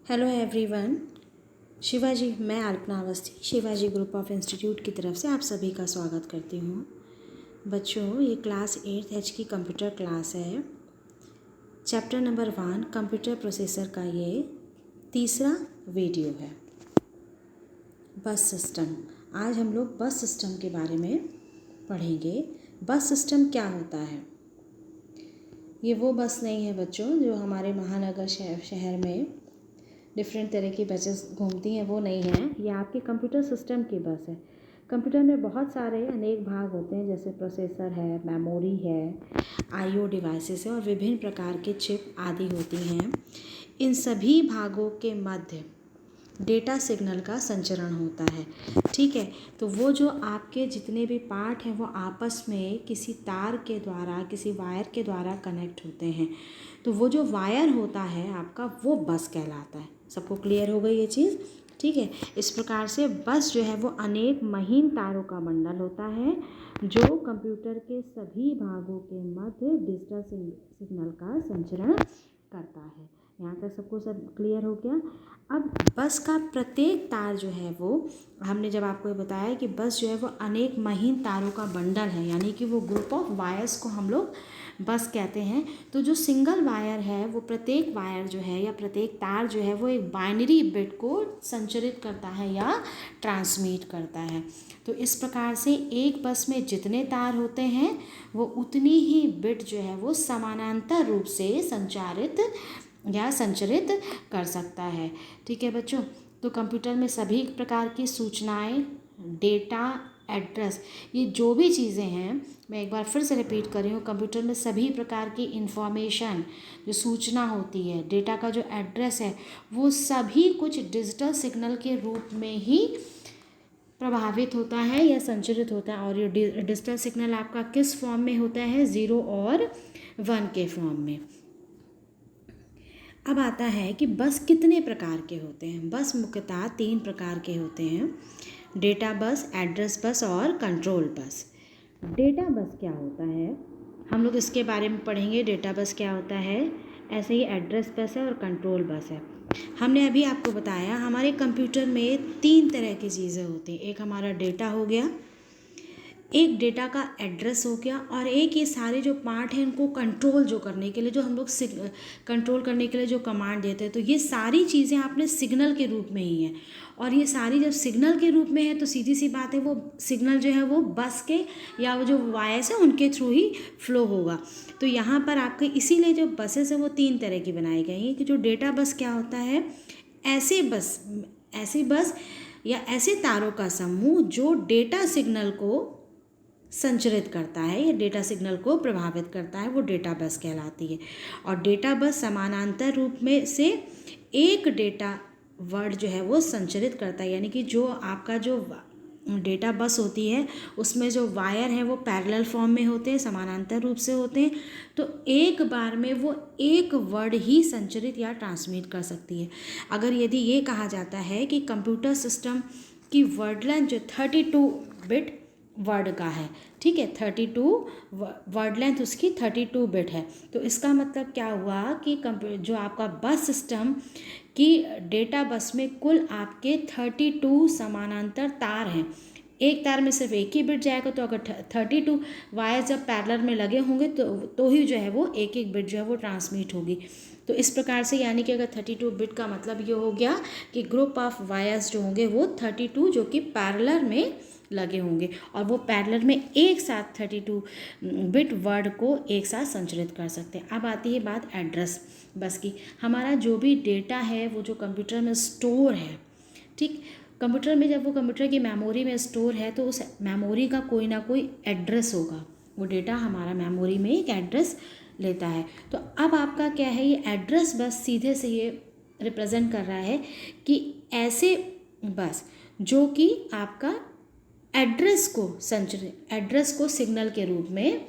Hello everyone. Shivaji, मैं Alpana Awasthi Shivaji group of institute की तरफ से आप सभी का स्वागत करती हूँ। बच्चों, ये क्लास 8H की कंप्यूटर क्लास है। चैप्टर नंबर 1 कंप्यूटर प्रोसेसर का ये तीसरा वीडियो है। बस सिस्टम। आज हम लोग बस सिस्टम के बारे में पढ़ेंगे। बस सिस्टम क्या होता है? ये वो बस नहीं है बच्चों जो हमारे महानगर शहर में डिफरेंट तरह की बसेस घूमती हैं, वो नहीं है। ये आपके कंप्यूटर सिस्टम की बस है। कंप्यूटर में बहुत सारे अनेक भाग होते हैं, जैसे प्रोसेसर है, मेमोरी है, आईओ डिवाइसेस है और विभिन्न प्रकार के चिप आदि होती हैं। इन सभी भागों के मध्य डेटा सिग्नल का संचरण होता है। ठीक है, तो वो जो आपके जितने भी पार्ट हैं वो आपस में किसी तार के द्वारा, किसी वायर के द्वारा कनेक्ट होते हैं। तो वो जो वायर होता है आपका, वो बस कहलाता है। सबको क्लियर हो गई ये चीज़? ठीक है। इस प्रकार से बस जो है वो अनेक महीन तारों का बंडल होता है जो कंप्यूटर के सभी भागों के मध्य डिजिटल सिग्नल का संचरण करता है। यहाँ तक सबको सब क्लियर हो गया? अब बस का प्रत्येक तार जो है वो, हमने जब आपको ये बताया कि बस जो है वो अनेक महीन तारों का बंडल है, यानी कि वो ग्रुप ऑफ वायर्स को हम लोग बस कहते हैं। तो जो सिंगल वायर है वो प्रत्येक वायर जो है या प्रत्येक तार जो है वो एक बाइनरी बिट को संचरित करता है या ट्रांसमिट करता है। तो इस प्रकार से एक बस में जितने तार होते हैं वो उतनी ही बिट जो है वो समानांतर रूप से संचरित कर सकता है। ठीक है बच्चों, तो कंप्यूटर में सभी प्रकार की सूचनाएं, डेटा, एड्रेस, ये जो भी चीज़ें हैं, मैं एक बार फिर से रिपीट कर रही हूँ, कंप्यूटर में सभी प्रकार की इंफॉर्मेशन, जो सूचना होती है, डेटा का जो एड्रेस है, वो सभी कुछ डिजिटल सिग्नल के रूप में ही प्रभावित होता है या संचरित होता है। और ये डिजिटल सिग्नल आपका किस फॉर्म में होता है? 0 और 1 के फॉर्म में। अब आता है कि बस कितने प्रकार के होते हैं। बस मुख्यतः 3 प्रकार के होते हैं: डेटा बस, एड्रेस बस और कंट्रोल बस। डेटा बस क्या होता है, हम लोग इसके बारे में पढ़ेंगे। डेटा बस क्या होता है, ऐसे ही एड्रेस बस है और कंट्रोल बस है। हमने अभी आपको बताया हमारे कंप्यूटर में 3 तरह की चीज़ें होती हैं। एक हमारा डेटा हो गया, एक डेटा का एड्रेस हो गया, और एक ये सारे जो पार्ट हैं इनको कंट्रोल जो करने के लिए, जो हम लोग कंट्रोल करने के लिए जो कमांड देते हैं, तो ये सारी चीज़ें आपने सिग्नल के रूप में ही हैं। और ये सारी जब सिग्नल के रूप में है तो सीधी सी बात है, वो सिग्नल जो है वो बस के या वो जो वायर्स हैं उनके थ्रू ही फ्लो होगा। तो यहाँ पर आपके इसीलिए जो बसेस है वो 3 तरह की बनाई गई हैं। कि जो डेटा बस क्या होता है, ऐसी बस या ऐसे तारों का समूह जो डेटा सिग्नल को संचरित करता है या डेटा सिग्नल को प्रभावित करता है, वो डेटा बस कहलाती है। और डेटा बस समानांतर रूप में से एक डेटा वर्ड जो है वो संचरित करता है, यानी कि जो आपका जो डेटा बस होती है उसमें जो वायर हैं वो पैरेलल फॉर्म में होते हैं, समानांतर रूप से होते हैं। तो एक बार में वो एक वर्ड ही संचरित या ट्रांसमिट कर सकती है। अगर यदि ये कहा जाता है कि कंप्यूटर सिस्टम की वर्ड लेंथ जो 32 बिट वर्ड का है, ठीक है, 32 वर्ड लेंथ उसकी 32 बिट है, तो इसका मतलब क्या हुआ कि जो आपका बस सिस्टम की डेटा बस में कुल आपके 32 समानांतर तार हैं। एक तार में सिर्फ एक ही बिट जाएगा, तो अगर 32 वायर जब पैरेलल में लगे होंगे तो ही जो है वो एक एक बिट जो है वो ट्रांसमिट होगी। तो इस प्रकार से, यानी कि अगर 32 बिट का मतलब ये हो गया कि ग्रुप ऑफ वायर्स जो होंगे वो 32 जो कि पैरेलल में लगे होंगे, और वो पैरेलल में एक साथ 32 बिट वर्ड को एक साथ संचरित कर सकते हैं। अब आती है बात एड्रेस बस की। हमारा जो भी डेटा है वो जो कंप्यूटर में स्टोर है, ठीक, कंप्यूटर में जब वो कंप्यूटर की मेमोरी में स्टोर है तो उस मेमोरी का कोई ना कोई एड्रेस होगा। वो डेटा हमारा मेमोरी में एक एड्रेस लेता है। तो अब आपका क्या है, ये एड्रेस बस सीधे से ये रिप्रेजेंट कर रहा है कि ऐसे बस जो कि आपका एड्रेस को सिग्नल के रूप में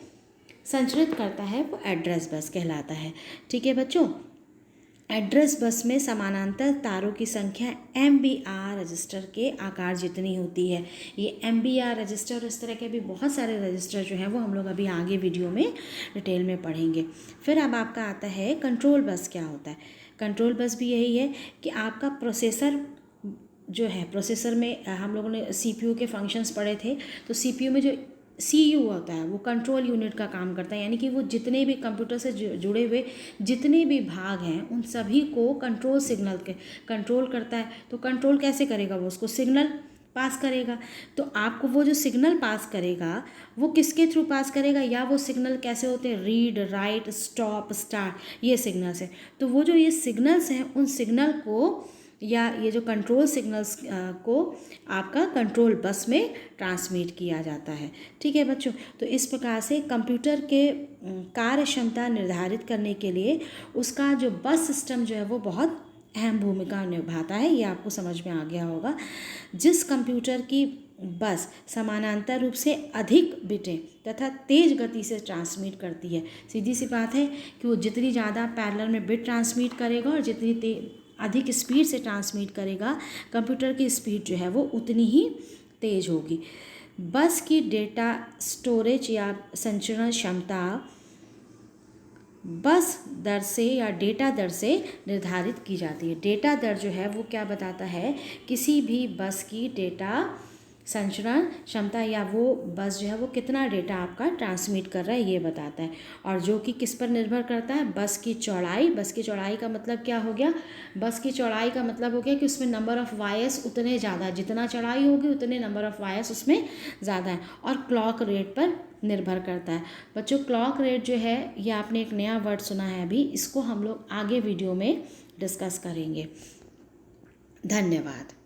संचरित करता है, वो एड्रेस बस कहलाता है। ठीक है बच्चों, एड्रेस बस में समानांतर तारों की संख्या MBR रजिस्टर के आकार जितनी होती है। ये MBR रजिस्टर, इस तरह के भी बहुत सारे रजिस्टर जो हैं वो हम लोग अभी आगे वीडियो में डिटेल में पढ़ेंगे। फिर अब आपका आता है कंट्रोल बस क्या होता है। कंट्रोल बस भी यही है कि आपका प्रोसेसर जो है, प्रोसेसर में हम लोगों ने सीपीयू के फंक्शंस पढ़े थे, तो सीपीयू में जो सीयू होता है वो कंट्रोल यूनिट का काम करता है, यानी कि वो जितने भी कंप्यूटर से जुड़े हुए जितने भी भाग हैं उन सभी को कंट्रोल सिग्नल के कंट्रोल करता है। तो कंट्रोल कैसे करेगा, वो उसको सिग्नल पास करेगा। तो आपको वो जो सिग्नल पास करेगा वो किसके थ्रू पास करेगा, या वो सिग्नल कैसे होते हैं, रीड, राइट, स्टॉप, स्टार्ट, ये सिग्नल्स हैं। तो वो जो ये सिग्नल्स हैं उन सिग्नल को, या ये जो कंट्रोल सिग्नल्स को आपका कंट्रोल बस में ट्रांसमिट किया जाता है। ठीक है बच्चों, तो इस प्रकार से कंप्यूटर के कार्य क्षमता निर्धारित करने के लिए उसका जो बस सिस्टम जो है वो बहुत अहम भूमिका निभाता है। ये आपको समझ में आ गया होगा। जिस कंप्यूटर की बस समानांतर रूप से अधिक बिटें तथा तेज गति से ट्रांसमिट करती है, सीधी सी बात है कि वो जितनी ज़्यादा पैरेलल में बिट ट्रांसमिट करेगा और जितनी अधिक स्पीड से ट्रांसमिट करेगा, कंप्यूटर की स्पीड जो है वो उतनी ही तेज़ होगी। बस की डेटा स्टोरेज या संचरण क्षमता बस दर से या डेटा दर से निर्धारित की जाती है। डेटा दर जो है वो क्या बताता है, किसी भी बस की डेटा संचरण क्षमता, या वो बस जो है वो कितना डेटा आपका ट्रांसमिट कर रहा है ये बताता है। और जो कि किस पर निर्भर करता है, बस की चौड़ाई। बस की चौड़ाई का मतलब क्या हो गया, बस की चौड़ाई का मतलब हो गया कि उसमें नंबर ऑफ़ वायर्स उतने ज़्यादा, जितना चौड़ाई होगी उतने नंबर ऑफ़ वायर्स उसमें ज़्यादा है। और क्लॉक रेट पर निर्भर करता है। बच्चों, क्लॉक रेट जो है ये आपने एक नया वर्ड सुना है अभी, इसको हम लोग आगे वीडियो में डिस्कस करेंगे। धन्यवाद।